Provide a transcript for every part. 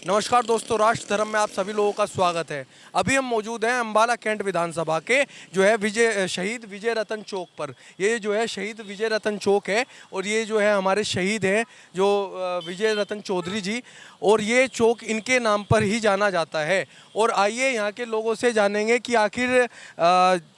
नमस्कार दोस्तों, राष्ट्र धर्म में आप सभी लोगों का स्वागत है। अभी हम मौजूद हैं अम्बाला कैंट विधानसभा के जो है शहीद विजय रतन चौक पर। ये जो है शहीद विजय रतन चौक है और ये जो है हमारे शहीद हैं जो विजय रतन चौधरी जी, और ये चौक इनके नाम पर ही जाना जाता है। और आइए यहाँ के लोगों से जानेंगे कि आखिर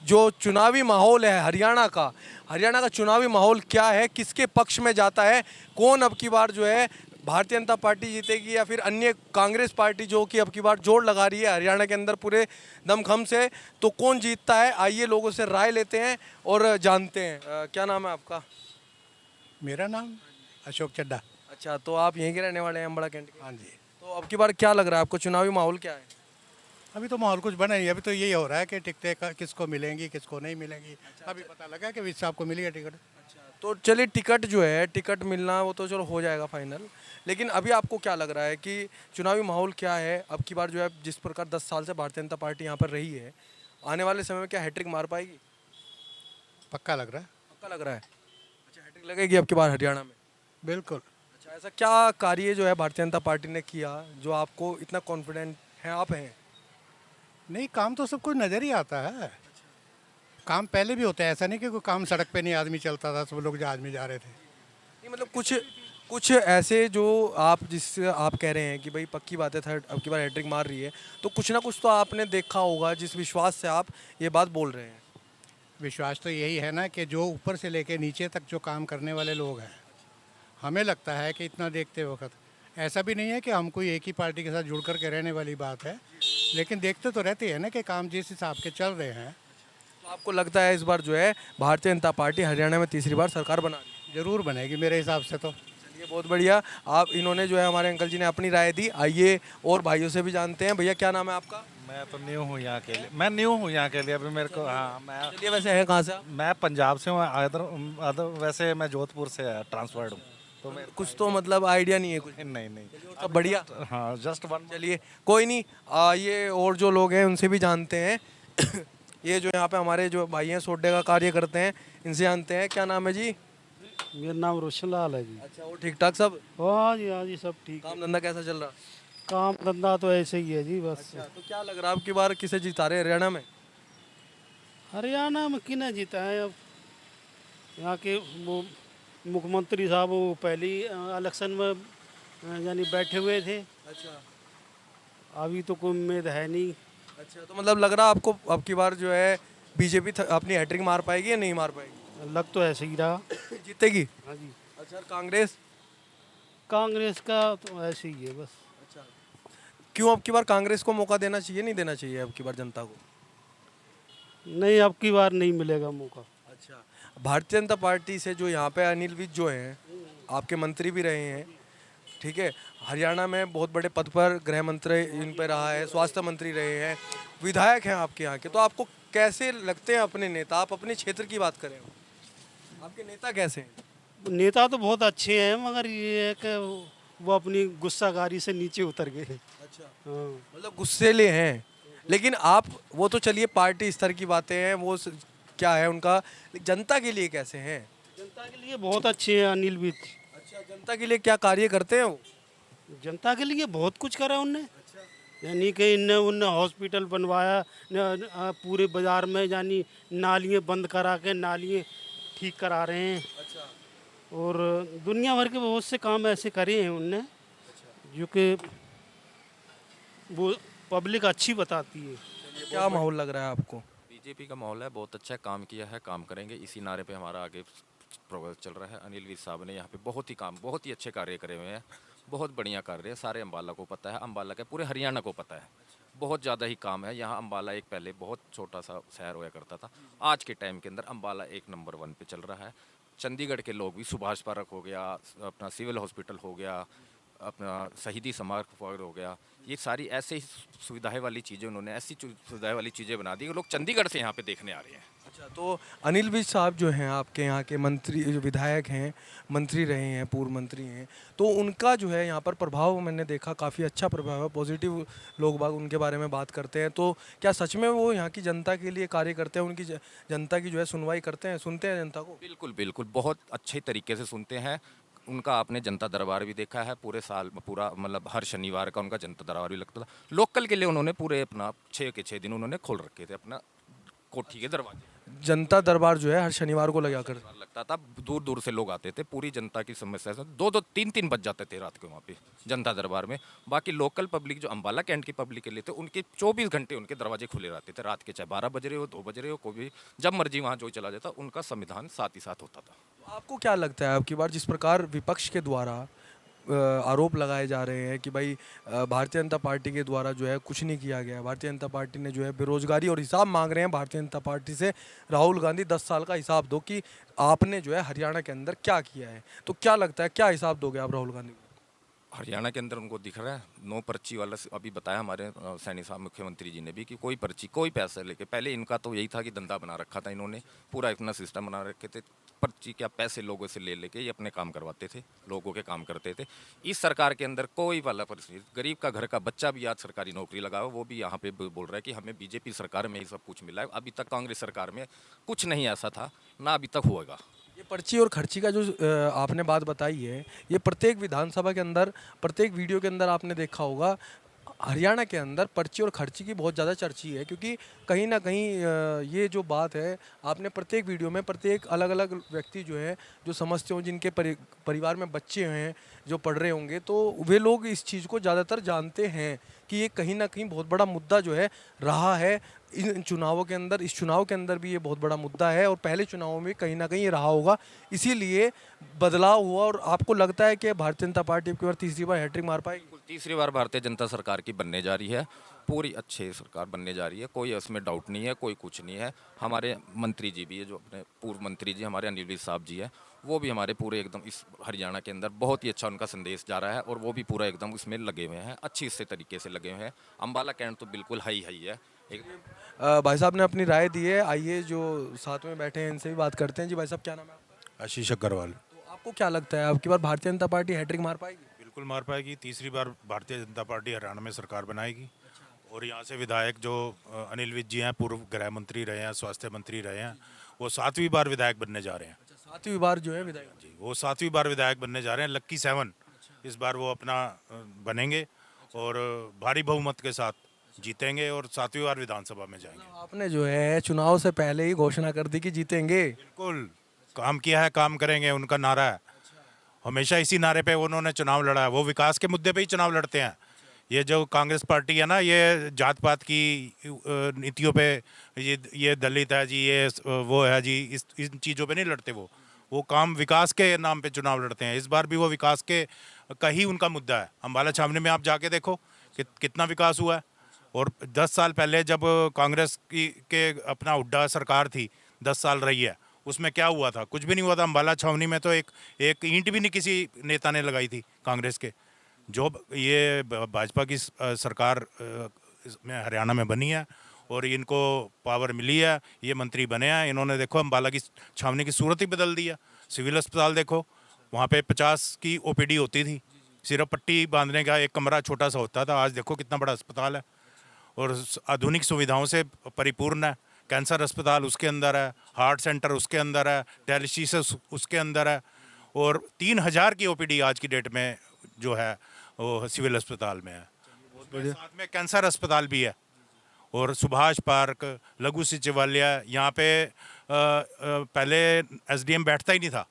जो चुनावी माहौल है हरियाणा का चुनावी माहौल क्या है, किसके पक्ष में जाता है, कौन अब की बार जो है भारतीय जनता पार्टी जीतेगी या फिर अन्य कांग्रेस पार्टी जो कि अब की बार जोर लगा रही है हरियाणा के अंदर पूरे दमखम से, तो कौन जीतता है। आइए लोगों से राय लेते हैं और जानते हैं। क्या नाम है आपका? मेरा नाम अशोक चड्ढा। अच्छा, तो आप यहीं के रहने वाले हैं, अम्बाड़ा कैंट के? हाँ जी। तो अब की बार क्या लग रहा है आपको, चुनावी माहौल क्या है? अभी तो माहौल कुछ बना नहीं, अभी तो यही हो रहा है कि टिकटें किसको मिलेंगी किसको नहीं मिलेंगी। अभी पता लगा कि विज साहब को मिली है टिकट। अच्छा, तो चलिए टिकट जो है, टिकट मिलना वो तो चलो हो जाएगा फाइनल, लेकिन अभी आपको क्या लग रहा है कि चुनावी माहौल क्या है अब की बार जो है, जिस प्रकार 10 साल से भारतीय जनता पार्टी यहाँ पर रही है, आने वाले समय में क्या हैट्रिक मार पाएगी? पक्का लग रहा है। पक्का लग रहा है। अच्छा, हैट्रिक लगेगी अब की बार हरियाणा में? बिल्कुल। अच्छा, ऐसा क्या कार्य जो है भारतीय जनता पार्टी ने किया जो आपको इतना कॉन्फिडेंट है आप हैं? नहीं, काम तो सब कुछ नज़र ही आता है। काम पहले भी होता है, ऐसा नहीं कि कोई काम सड़क पे नहीं आदमी चलता था, सब लोग जहाज में जा रहे थे। नहीं मतलब कुछ कुछ ऐसे जो आप कह रहे हैं कि भाई पक्की बात है, थर्ड अब की बार हैट्रिक मार रही है, तो कुछ ना कुछ तो आपने देखा होगा जिस विश्वास से आप ये बात बोल रहे हैं। विश्वास तो यही है ना कि जो ऊपर से लेके नीचे तक जो काम करने वाले लोग हैं, हमें लगता है कि इतना देखते वक्त ऐसा भी नहीं है कि हम कोई एक ही पार्टी के साथ जुड़ कर के रहने वाली बात है, लेकिन देखते तो रहते हैं ना कि काम जिस हिसाब के चल रहे हैं। तो आपको लगता है इस बार जो है भारतीय जनता पार्टी हरियाणा में तीसरी बार सरकार बना रही है? ज़रूर बनेगी मेरे हिसाब से तो। चलिए बहुत बढ़िया। आप इन्होंने जो है हमारे अंकल जी ने अपनी राय दी। आइए और भाइयों से भी जानते हैं। भैया क्या नाम है आपका? मैं तो न्यू हूँ यहाँ के लिए, मैं न्यू हूँ यहाँ के लिए अभी मेरे को। हाँ, चलिए, वैसे है कहाँ से आप? मैं पंजाब से हूँ। अदर वैसे मैं जोधपुर से ट्रांसफर्ड हूँ। तो मैं कुछ तो मतलब आइडिया नहीं है कुछ? नहीं नहीं। सब बढ़िया। हाँ, जस्ट वन। चलिए कोई नहीं, ये और जो लोग हैं उनसे भी जानते हैं। ये जो यहाँ पे हमारे जो भाई हैं सोडे का कार्य करते हैं, इनसे जानते हैं। क्या नाम है जी? मेरा नाम रोशन लाल है जी। अच्छा, वो ठीक ठाक सब? हाँ जी सब ठीक है। काम धंधा कैसा चल रहा? काम धंधा तो ऐसे ही है जी बस। अच्छा, तो क्या लग रहा है अब की बार किसे जिता रहे हरियाणा में? हरियाणा में किन्हें जीता है अब? यहाँ के वो मुख्यमंत्री साहब वो पहली इलेक्शन में यानी बैठे हुए थे। अच्छा। अभी तो कोई उम्मीद है नहीं। अच्छा, तो मतलब लग रहा है आपको अब की बार जो है बीजेपी अपनी हैट्रिक मार पाएगी या नहीं मार पाएगी? लग तो ऐसे ही रहा। जीतेगी? हाँ जी। अच्छा, कांग्रेस? कांग्रेस का तो ऐसे ही है बस। अच्छा, क्यों अब की बार कांग्रेस को मौका देना चाहिए, नहीं देना चाहिए अब की बार जनता को? नहीं, अब की बार नहीं मिलेगा मौका। अच्छा, भारतीय जनता पार्टी से जो यहाँ पे अनिल विज जो हैं, आपके मंत्री भी रहे हैं, ठीक है, हरियाणा में बहुत बड़े पद पर गृह मंत्री इन पे रहा है, स्वास्थ्य मंत्री रहे हैं, विधायक हैं आपके यहाँ के, तो आपको कैसे लगते हैं अपने नेता? आप अपने क्षेत्र की बात करें, आपके नेता कैसे हैं? नेता तो बहुत अच्छे हैं मगर ये है कि वो अपनी गुस्सागारी से नीचे उतर गए। अच्छा, हाँ। मतलब गुस्सेले हैं, लेकिन आप वो तो चलिए पार्टी स्तर की बातें हैं, क्या है उनका, जनता के लिए कैसे हैं? जनता के लिए बहुत अच्छे हैं अनिल विज। अच्छा, जनता के लिए क्या कार्य करते हैं वो? जनता के लिए बहुत कुछ करा उनने। यानी कि इनने उनने हॉस्पिटल बनवाया, पूरे बाजार में यानी नालियाँ बंद करा के नालियाँ ठीक करा रहे हैं। अच्छा, और दुनिया भर के बहुत से काम ऐसे करे हैं उनने जो कि वो पब्लिक अच्छी बताती है। क्या माहौल लग रहा है आपको? बीजेपी का माहौल है, बहुत अच्छा काम किया है, काम करेंगे, इसी नारे पे हमारा आगे प्रोग्रेस चल रहा है। अनिल विज साहब ने यहाँ पे बहुत ही अच्छे कार्य करे हुए हैं, बहुत बढ़िया कार्य है। सारे अम्बाला को पता है, अम्बाला के पूरे हरियाणा को पता है, बहुत ज़्यादा ही काम है यहाँ। अम्बाला एक पहले बहुत छोटा सा शहर हुआ करता था, आज के टाइम के अंदर अम्बाला एक नंबर 1 पे चल रहा है। चंडीगढ़ के लोग भी, सुभाष पार्क हो गया, अपना सिविल हॉस्पिटल हो गया, अपना शहीदी स्मारक हो गया, ये सारी ऐसे ही सुविधाएं वाली चीज़ें, उन्होंने ऐसी सुविधाएं वाली चीज़ें बना दी कि लोग चंडीगढ़ से यहाँ पे देखने आ रहे हैं। अच्छा, तो अनिल विज साहब जो हैं आपके यहाँ के मंत्री, जो विधायक हैं, मंत्री रहे हैं, पूर्व मंत्री हैं, तो उनका जो है यहाँ पर प्रभाव मैंने देखा काफ़ी अच्छा प्रभाव है, पॉजिटिव लोग बाग उनके बारे में बात करते हैं। तो क्या सच में वो यहाँ की जनता के लिए कार्य करते हैं, उनकी जनता की जो है सुनवाई करते हैं, सुनते हैं जनता को? बिल्कुल बिल्कुल, बहुत अच्छे तरीके से सुनते हैं। उनका आपने जनता दरबार भी देखा है, पूरे साल पूरा मतलब हर शनिवार का उनका जनता दरबार भी लगता था। लोकल के लिए उन्होंने पूरे अपना 6 के 6 दिन उन्होंने खोल रखे थे अपना कोठी के दरवाजे। जनता दरबार जो है हर शनिवार को लगा कर लगता था, दूर दूर से लोग आते थे, पूरी जनता की समस्या से 2-2 3-3 बज जाते थे रात को वहाँ पे जनता दरबार में। बाकी लोकल पब्लिक जो अम्बाला कैंट की पब्लिक के लिए थे, उनके 24 घंटे उनके दरवाजे खुले रहते थे, रात के चाहे 12 बज रहे हो 2 बज रहे हो, कोई भी जब मर्जी वहाँ जो चला जाता, उनका संविधान साथ ही साथ होता था। आपको क्या लगता है अब की बार जिस प्रकार विपक्ष के द्वारा आरोप लगाए जा रहे हैं कि भाई भारतीय जनता पार्टी के द्वारा जो है कुछ नहीं किया गया, भारतीय जनता पार्टी ने जो है बेरोजगारी और हिसाब मांग रहे हैं भारतीय जनता पार्टी से, राहुल गांधी 10 साल का हिसाब दो कि आपने जो है हरियाणा के अंदर क्या किया है। तो क्या लगता है क्या हिसाब दोगे आप राहुल गांधी को? हरियाणा के अंदर उनको दिख रहा है नो पर्ची वाला। अभी बताया हमारे सैनी साहब मुख्यमंत्री जी ने भी कि कोई पर्ची कोई पैसे लेके, पहले इनका तो यही था कि धंधा बना रखा था इन्होंने, पूरा इतना सिस्टम बना रखे थे, पर्ची क्या पैसे लोगों से ले लेके ये अपने काम करवाते थे, लोगों के काम करते थे। इस सरकार के अंदर कोई वाला पर्ची, गरीब का घर का बच्चा भी आज सरकारी नौकरी लगा हो, वो भी यहाँ पे बोल रहा है कि हमें बीजेपी सरकार में ही सब कुछ मिला है, अभी तक कांग्रेस सरकार में कुछ नहीं ऐसा था, ना अभी तक होएगा। ये पर्ची और खर्ची का जो आपने बात बताई है, ये प्रत्येक विधानसभा के अंदर प्रत्येक वीडियो के अंदर आपने देखा होगा, हरियाणा के अंदर पर्ची और खर्ची की बहुत ज़्यादा चर्ची है, क्योंकि कहीं ना कहीं ये जो बात है आपने प्रत्येक वीडियो में प्रत्येक अलग अलग व्यक्ति जो है जो समझते हो, जिनके परिवार में बच्चे हैं जो पढ़ रहे होंगे, तो वे लोग इस चीज़ को ज़्यादातर जानते हैं कि ये कहीं ना कहीं बहुत बड़ा मुद्दा जो है रहा है इन चुनावों के अंदर। इस चुनाव के अंदर भी ये बहुत बड़ा मुद्दा है और पहले चुनावों में कहीं ना कहीं ये रहा होगा, इसीलिए बदलाव हुआ। और आपको लगता है कि भारतीय जनता पार्टी अब की बार तीसरी बार हैट्रिक मार पाएगी? तीसरी बार भारतीय जनता सरकार की बनने जा रही है, पूरी अच्छी सरकार बनने जा रही है, कोई उसमें डाउट नहीं है, कोई कुछ नहीं है। हमारे मंत्री जी भी है, जो अपने पूर्व मंत्री जी हमारे अनिल विज साहब जी है, वो भी हमारे पूरे एकदम इस हरियाणा के अंदर बहुत ही अच्छा उनका संदेश जा रहा है और वो भी पूरा एकदम इसमें लगे हुए हैं, अच्छी इससे तरीके से लगे हुए हैं। अम्बाला कैंट तो बिल्कुल हाई हाई है। एक भाई साहब ने अपनी राय दी है, आइए जो साथ में बैठे हैं इनसे भी बात करते हैं। जी भाई साहब, क्या नाम है आपका? आशीष अग्रवाल। तो आपको क्या लगता है अब की बार भारतीय जनता पार्टी हैट्रिक मार पाएगी? बिल्कुल मार पाएगी। तीसरी बार भारतीय जनता पार्टी हरियाणा में सरकार बनाएगी और यहाँ से विधायक जो अनिल विज जी हैं, पूर्व गृह मंत्री रहे हैं, स्वास्थ्य मंत्री रहे हैं, वो 7वीं बार विधायक बनने जा रहे हैं। 7वीं बार जो है विधायक जी, वो 7वीं बार विधायक बनने जा रहे हैं। लक्की 7 इस बार वो अपना बनेंगे और भारी बहुमत के साथ जीतेंगे और 7वीं बार विधानसभा में जाएंगे। आपने जो है चुनाव से पहले ही घोषणा कर दी कि जीतेंगे। बिल्कुल काम किया है, काम करेंगे, उनका नारा है। हमेशा इसी नारे पे उन्होंने चुनाव लड़ा है। वो विकास के मुद्दे पे ही चुनाव लड़ते हैं। ये जो कांग्रेस पार्टी है ना, ये जात पात की नीतियों पे, ये दलित है जी, ये वो है जी, इन चीज़ों पे नहीं लड़ते। वो काम विकास के नाम पे चुनाव लड़ते हैं। इस बार भी वो विकास के का ही उनका मुद्दा है। अम्बाला छावनी में आप जाके देखो कि कितना विकास हुआ है। और 10 साल पहले जब कांग्रेस की के अपना हुड्डा सरकार थी, 10 साल रही है, उसमें क्या हुआ था? कुछ भी नहीं हुआ था। अम्बाला छावनी में तो एक ईंट भी नहीं किसी नेता ने लगाई थी कांग्रेस के। जो ये भाजपा की सरकार इसमें हरियाणा में बनी है और इनको पावर मिली है, ये मंत्री बने हैं, इन्होंने देखो अम्बाला की छावनी की सूरत ही बदल दी है। सिविल अस्पताल देखो, वहाँ पे 50 की ओपीडी होती थी, सिर्फ पट्टी बांधने का एक कमरा छोटा सा होता था। आज देखो कितना बड़ा अस्पताल है और आधुनिक सुविधाओं से परिपूर्ण है। कैंसर अस्पताल उसके अंदर है, हार्ट सेंटर उसके अंदर है, डायलिसिस उसके अंदर है और 3000 की ओपीडी आज की डेट में जो है वो सिविल अस्पताल में है। साथ में कैंसर अस्पताल भी है और सुभाष पार्क, लघु सचिवालय। यहाँ पे पहले एसडीएम बैठता ही नहीं था,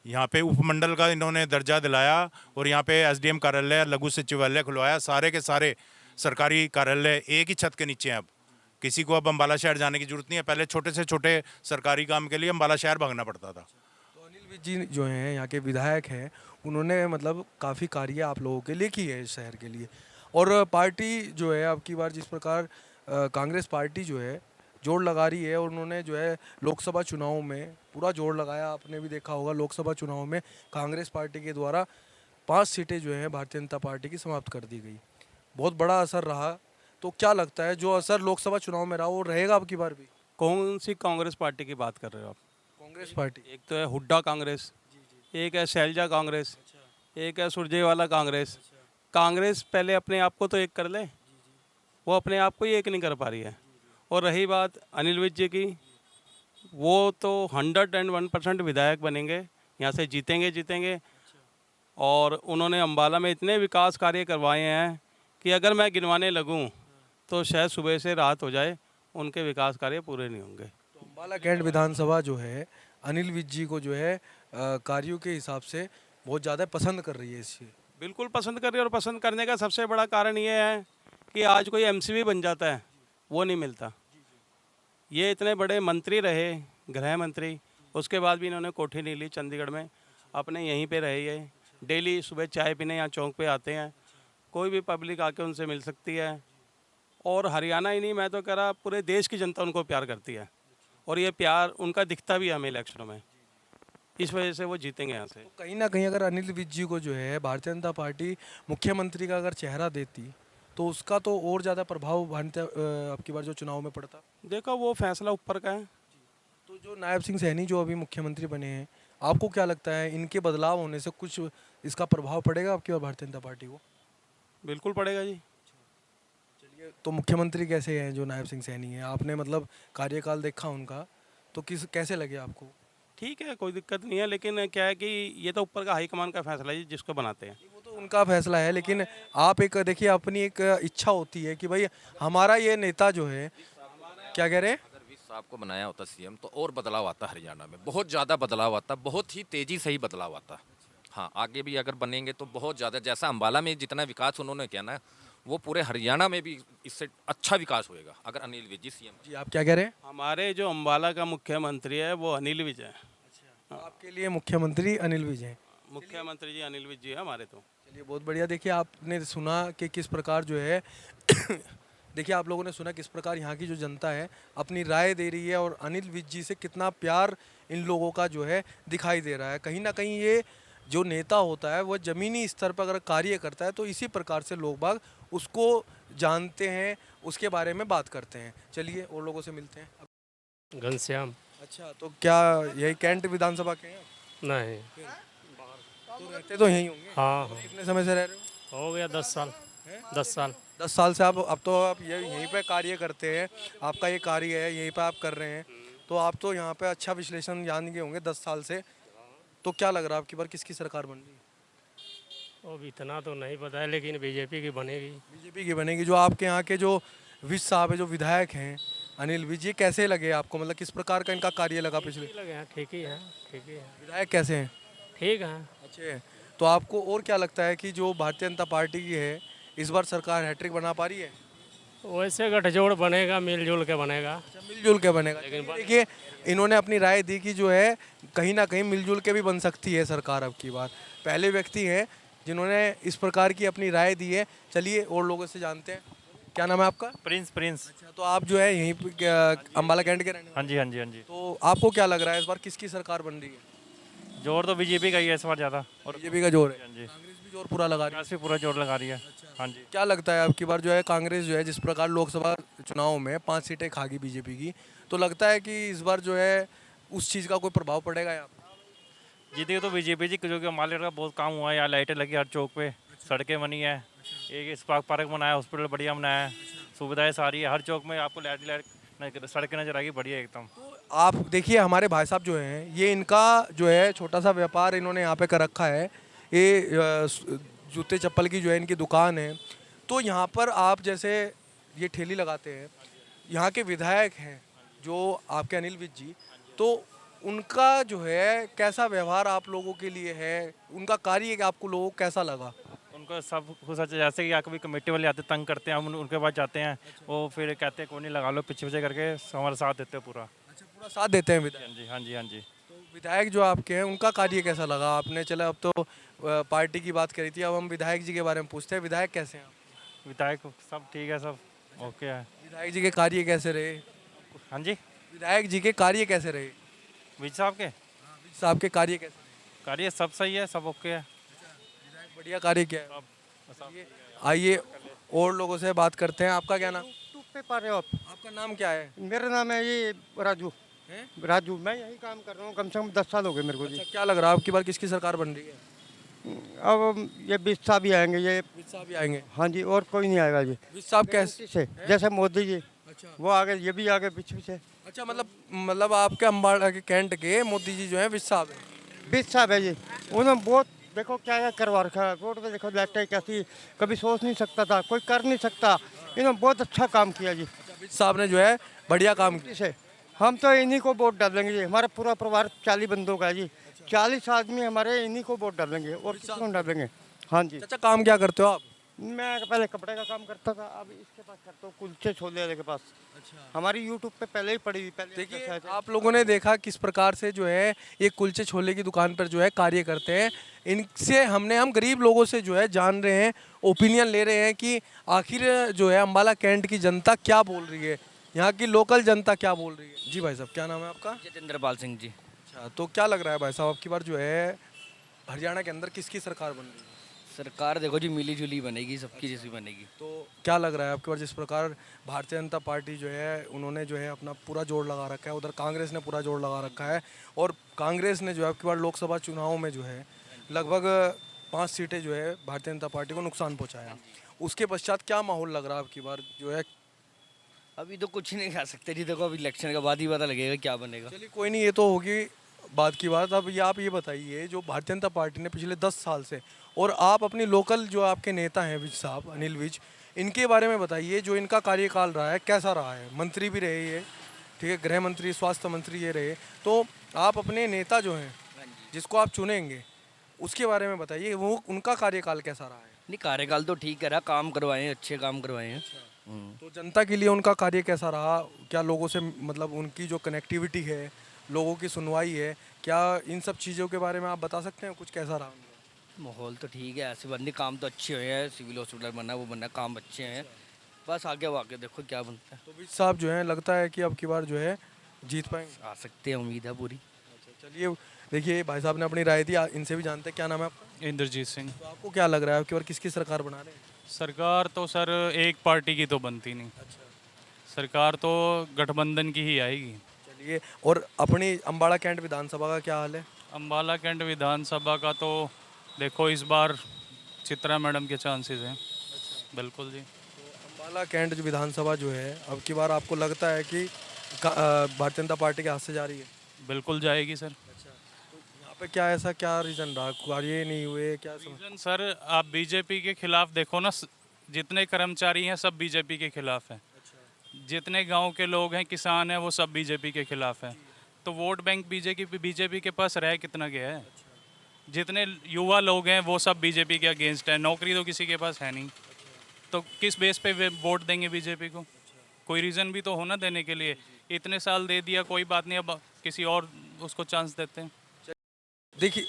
यहाँ पे उपमंडल का इन्होंने दर्जा दिलाया और यहाँ पे एसडीएम कार्यालय, लघु सचिवालय खुलवाया। सारे के सारे सरकारी कार्यालय एक ही छत के नीचे हैं। अब किसी को अब अम्बाला शहर जाने की जरूरत नहीं है। पहले छोटे से छोटे सरकारी काम के लिए अम्बाला शहर भागना पड़ता था। तो अनिल विज जी जो हैं यहाँ के विधायक हैं, उन्होंने मतलब काफ़ी कार्य आप लोगों के लिए की है इस शहर के लिए। और पार्टी जो है अब की बार जिस प्रकार कांग्रेस पार्टी जो है जोर लगा रही है, और उन्होंने जो है लोकसभा चुनाव में पूरा जोर लगाया। आपने भी देखा होगा लोकसभा चुनाव में कांग्रेस पार्टी के द्वारा 5 सीटें जो हैं भारतीय जनता पार्टी की समाप्त कर दी गई। बहुत बड़ा असर रहा। तो क्या लगता है जो असर लोकसभा चुनाव में रहा वो रहेगा अब की बार भी? कौन सी कांग्रेस पार्टी की बात कर रहे हो आप? कांग्रेस पार्टी एक तो है हुड्डा कांग्रेस, एक है शैलजा कांग्रेस, एक है सुरजेवाला कांग्रेस। कांग्रेस पहले अपने आप को तो एक कर ले, वो अपने आप को ही एक नहीं कर पा रही है। और रही बात अनिल विज जी की, वो तो 101% विधायक बनेंगे, यहाँ से जीतेंगे। और उन्होंने अम्बाला में इतने विकास कार्य करवाए हैं कि अगर मैं गिनवाने लगूं तो शायद सुबह से रात हो जाए, उनके विकास कार्य पूरे नहीं होंगे। तो अम्बाला कैंट विधानसभा जो है अनिल विज जी को जो है कार्यों के हिसाब से बहुत ज़्यादा पसंद कर रही है इसे। बिल्कुल पसंद कर रही है, और पसंद करने का सबसे बड़ा कारण ये है कि आज कोई एमसीबी बन जाता है, वो नहीं मिलता। ये इतने बड़े मंत्री रहे, गृह मंत्री, उसके बाद भी इन्होंने कोठी नहीं ली चंडीगढ़ में, अपने यहीं पे रहे। ये डेली सुबह चाय पीने यहाँ चौक पे आते हैं, कोई भी पब्लिक आके उनसे मिल सकती है। और हरियाणा ही नहीं, मैं तो कह रहा पूरे देश की जनता उनको प्यार करती है, और ये प्यार उनका दिखता भी है हमें इलेक्शनों में, इस वजह से वो जीतेंगे यहाँ से। तो कहीं ना कहीं अगर अनिल विज जी को जो है भारतीय जनता पार्टी मुख्यमंत्री का अगर चेहरा देती तो उसका तो और ज़्यादा प्रभाव भारतीय आपकी बार जो चुनाव में पड़ता। देखो वो फैसला ऊपर का है। तो जो नायब सिंह सैनी जो अभी मुख्यमंत्री बने हैं, आपको क्या लगता है इनके बदलाव होने से कुछ इसका प्रभाव पड़ेगा आपकी बार भारतीय जनता पार्टी को? बिल्कुल पड़ेगा जी। चलिए, तो मुख्यमंत्री कैसे हैं जो नायब सिंह सैनी हैं? आपने मतलब कार्यकाल देखा उनका, तो किस कैसे लगे आपको? ठीक है, कोई दिक्कत नहीं है, लेकिन क्या है कि ये तो ऊपर का हाईकमान का फैसला है जी, जिसको बनाते हैं। वो तो उनका फैसला है, लेकिन आप एक देखिए अपनी एक इच्छा होती है कि भाई हमारा ये नेता जो है, क्या कह रहे हैं? अगर विज साहब को बनाया होता सीएम तो और बदलाव आता हरियाणा में, बहुत ज़्यादा बदलाव आता, बहुत ही तेज़ी से ही बदलाव आता। हाँ, आगे भी अगर बनेंगे तो बहुत ज़्यादा, जैसा अम्बाला में जितना विकास उन्होंने किया ना, वो पूरे हरियाणा में भी इससे अच्छा विकास होएगा अगर अनिल विज जी सीएम। जी आप क्या कह रहे हैं? हमारे जो अम्बाला का मुख्यमंत्री है वो अनिल विज है। आपके लिए मुख्यमंत्री अनिल विज हैं। मुख्यमंत्री जी अनिल विज जी है हमारे तो। चलिए, बहुत बढ़िया। देखिए आपने सुना कि किस प्रकार जो है देखिए आप लोगों ने सुना किस प्रकार यहाँ की जो जनता है अपनी राय दे रही है, और अनिल विज जी से कितना प्यार इन लोगों का जो है दिखाई दे रहा है। कहीं ना कहीं ये जो नेता होता है वह ज़मीनी स्तर पर अगर कार्य करता है तो इसी प्रकार से लोग बाग उसको जानते हैं, उसके बारे में बात करते हैं। चलिए और लोगों से मिलते हैं। घनश्याम। अच्छा, तो क्या यही कैंट विधानसभा के हैं? नहीं। तो रहते तो यहीं होंगे। हाँ हाँ, कितने समय से रह रहे हो? हो गया 10 साल। 10 साल। 10 साल से आप अब तो आप यहीं पे कार्य करते हैं, आपका ये कार्य है यहीं पे आप कर रहे हैं, तो आप तो यहाँ पे अच्छा विश्लेषण जान गए होंगे 10 साल से। तो क्या लग रहा है आपकी बार किसकी सरकार बन रही है? अब इतना तो नहीं पता है, लेकिन बीजेपी की बनेगी। बीजेपी की बनेगी। जो आपके यहाँ के जो विज साहब है, जो विधायक हैं अनिल विज, ये कैसे लगे आपको? मतलब किस प्रकार का इनका कार्य लगा पिछले? ठीक लगे हैं, ठीक ही है, ठीक ही है, विधायक कैसे हैं? ठीक है। अच्छे। तो आपको और क्या लगता है कि जो भारतीय जनता पार्टी की है इस बार सरकार हैट्रिक बना पा रही है? वैसे गठजोड़ बनेगा, मिलजुल के बनेगा। अच्छा, मिलजुल के बनेगा। देखिए इन्होंने अपनी राय दी कि जो है कहीं ना कहीं मिलजुल के भी बन सकती है सरकार अब की बार। पहले व्यक्ति हैं जिन्होंने इस प्रकार की अपनी राय दी है। चलिए और लोगों से जानते हैं। क्या नाम है आपका? Prince Prince. अच्छा, तो आप जो है यहीं पे अम्बाला कैंट के रहने वाले? हाँ जी हाँ जी हाँ जी। तो आपको क्या लग रहा है इस बार किसकी सरकार बन रही है? जोर तो बीजेपी का ही है इस बार ज़्यादा, और बीजेपी का जोर है। हाँ जी, कांग्रेस भी जोर पूरा लगा रही है। कांग्रेस भी पूरा जोर लगा रही है। हाँ जी। क्या लगता है आपकी बार जो है कांग्रेस जो है जिस प्रकार लोकसभा चुनाव में 5 सीटें खा गई बीजेपी की, तो लगता है कि इस बार जो है उस चीज़ का कोई प्रभाव पड़ेगा यहाँ पे? जीती तो बीजेपी जी, क्योंकि मार्केट का बहुत काम हुआ है, यहाँ लाइटें लगी हर चौक पे, सड़कें बनी है, एक स्पार्क पार्क बनाया, हॉस्पिटल बढ़िया बनाया है, सुविधाएं सारी है, हर चौक में आपको लाइट सड़कें नजर आएगी बढ़िया एकदम। तो आप देखिए हमारे भाई साहब जो हैं, ये इनका जो है छोटा सा व्यापार इन्होंने यहाँ पे कर रखा है। ये जूते चप्पल की जो है इनकी दुकान है। तो यहाँ पर आप जैसे ये ठेली लगाते हैं, यहाँ के विधायक हैं जो आपके अनिल विज जी, तो उनका जो है कैसा व्यवहार आप लोगों के लिए है? उनका कार्य आपको लोगों को कैसा लगा? उनको सब कुछ अच्छा, जैसे कि यहाँ कभी कमेटी वाले आते तंग करते हैं, हम उनके पास जाते हैं, वो फिर कहते हैं कोई नहीं लगा लो, पीछे पीछे करके हमारा साथ देते हैं पूरा। अच्छा, पूरा साथ देते हैं विधायक? हाँ जी हाँ जी हाँ जी। तो विधायक जो आपके हैं उनका कार्य कैसा लगा आपने? चला अब तो पार्टी की बात करी थी, अब हम विधायक जी के बारे में पूछते हैं। विधायक कैसे हैं आप? विधायक सब ठीक है, सब ओके है। विधायक जी के कार्य कैसे रहे? हाँ जी। विधायक जी के कार्य कैसे रहे? विज साहब के विज साहब के कार्य कैसे रहे? कार्य सब सही है, सब ओके है। विधायक बढ़िया कार्य किया है। आइए और लोगों से बात करते हैं। आपका क्या नाम? यूट्यूब पे पा रहे हो आप? आपका नाम क्या है? मेरा नाम है ये राजू। हैं? राजू, मैं यही काम कर रहा हूँ, कम से कम 10 साल हो गए मेरे को जी। अच्छा, क्या लग रहा है आपकी बार किसकी सरकार बन रही है? अब ये विज साहब भी आएंगे ये। विज साहब ही आएंगे। हाँ जी, और कोई नहीं आएगा जी। विज साहब कैसे? से जैसे मोदी जी, अच्छा वो आगे, ये भी आगे पीछे से। अच्छा, मतलब आपके अम्बाला के कैंट के मोदी जी जो है विज साहब हैं। विज साहब है जी, उन्होंने बहुत देखो क्या क्या करवा रखा है रोड पे, देखो लाइटें कैसी, कभी सोच नहीं सकता था, कोई कर नहीं सकता। इन्होंने बहुत अच्छा काम किया जी। विज साहब ने जो है बढ़िया काम किया। से हम तो इन्हीं को वोट डालेंगे जी। हमारा पूरा परिवार 40 बंदों का है जी। 40 आदमी हमारे इन्हीं को वोट डालेंगे और किसी को डालेंगे। हाँ जी। चाचा काम क्या करते हो आप? मैं पहले कपड़े का काम करता था, अब इसके पास करता हूँ कुलचे छोले वाले के पास। हमारी यूट्यूब पे पहले ही पड़ी हुई, पहले देखिए दस है। आप लोगों ने देखा किस प्रकार से जो है ये कुलचे छोले की दुकान पर जो है कार्य करते हैं। इनसे हम गरीब लोगों से जो है जान रहे हैं, ओपिनियन ले रहे हैं कि आखिर जो है अम्बाला कैंट की जनता क्या बोल रही है, यहाँ की लोकल जनता क्या बोल रही है। जी भाई साहब, क्या नाम है आपका? जितेंद्रपाल सिंह जी। अच्छा, तो क्या लग रहा है भाई साहब, अब की बार जो है हरियाणा के अंदर किसकी सरकार बन रही है? सरकार देखो जी मिली जुली बनेगी, सबकी जैसी बनेगी। तो क्या लग रहा है आपके बार जिस प्रकार भारतीय जनता पार्टी जो है उन्होंने जो है अपना पूरा जोर लगा रखा है, उधर कांग्रेस ने पूरा जोर लगा रखा है, और कांग्रेस ने जो है आपकी बार लोकसभा चुनाव में जो है लगभग 5 सीटें जो है भारतीय जनता पार्टी को नुकसान पहुंचाया। उसके पश्चात क्या माहौल लग रहा है आपकी बार जो है? अभी तो कुछ नहीं कह सकते जी, देखो अभी इलेक्शन के बाद ही पता लगेगा क्या बनेगा। चलिए कोई नहीं, ये तो होगी बात की बात। अब ये आप ये बताइए, जो भारतीय जनता पार्टी ने पिछले 10 साल से, और आप अपनी लोकल जो आपके नेता हैं विज साहब, अनिल विज, इनके बारे में बताइए, जो इनका कार्यकाल रहा है कैसा रहा है? मंत्री भी रहे ये, ठीक है, गृह मंत्री, स्वास्थ्य मंत्री ये रहे, तो आप अपने नेता जो हैं जिसको आप चुनेंगे उसके बारे में बताइए, वो उनका कार्यकाल कैसा रहा है? नहीं कार्यकाल तो ठीक है रहा, काम करवाए हैं, अच्छे काम करवाए हैं। तो जनता के लिए उनका कार्य कैसा रहा? क्या लोगों से मतलब उनकी जो कनेक्टिविटी है, लोगों की सुनवाई है, क्या इन सब चीज़ों के बारे में आप बता सकते हैं कुछ, कैसा रहा उनका? माहौल तो ठीक है, ऐसे बंदी काम तो अच्छे हुए हैं, सिविल हॉस्पिटल बना वो बना, काम अच्छे हैं, बस आगे वाके देखो क्या बनता है। तो विज साहब जो है लगता है कि अब की बार जो है जीत पाएंगे। आ सकते हैं, उम्मीद है पूरी। चलिए देखिए, भाई साहब ने अपनी राय दी, इनसे भी जानते हैं। क्या नाम है आपका? इंद्रजीत सिंह। तो आपको क्या लग रहा है आपकी बार किसकी सरकार बना रहे हैं? सरकार तो सर एक पार्टी की तो बनती नहीं, सरकार तो गठबंधन की ही आएगी। चलिए, और अपनी अम्बाड़ा कैंट विधानसभा का क्या हाल है? अम्बाला कैंट विधानसभा का तो देखो इस बार चित्रा मैडम के चांसेस हैं। बिल्कुल जी। अम्बाला कैंट जो विधानसभा जो है अब की बार आपको लगता है कि भारतीय जनता पार्टी के हाथ से जा रही है? बिल्कुल जाएगी सर। यहाँ पे क्या ऐसा क्या रीज़न रहा, कार्य नहीं हुए क्या? रीजन सर आप बीजेपी के खिलाफ देखो ना, जितने कर्मचारी हैं सब बीजेपी के खिलाफ हैं, जितने गांव के लोग हैं किसान हैं वो सब बीजेपी के खिलाफ हैं, तो वोट बैंक बीजेपी के पास रह कितना गया है? जितने युवा लोग हैं वो सब बीजेपी के अगेंस्ट हैं, नौकरी तो किसी के पास है नहीं, तो किस बेस पे वे वोट देंगे बीजेपी को? कोई रीज़न भी तो होना देने के लिए। इतने साल दे दिया, कोई बात नहीं, अब किसी और उसको चांस देते हैं। देखिए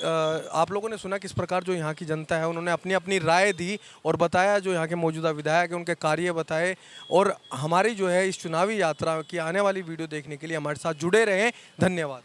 आप लोगों ने सुना किस प्रकार जो यहाँ की जनता है उन्होंने अपनी अपनी राय दी और बताया, जो यहाँ के मौजूदा विधायक हैं उनके कार्य बताए, और हमारी जो है इस चुनावी यात्रा की आने वाली वीडियो देखने के लिए हमारे साथ जुड़े रहें। धन्यवाद।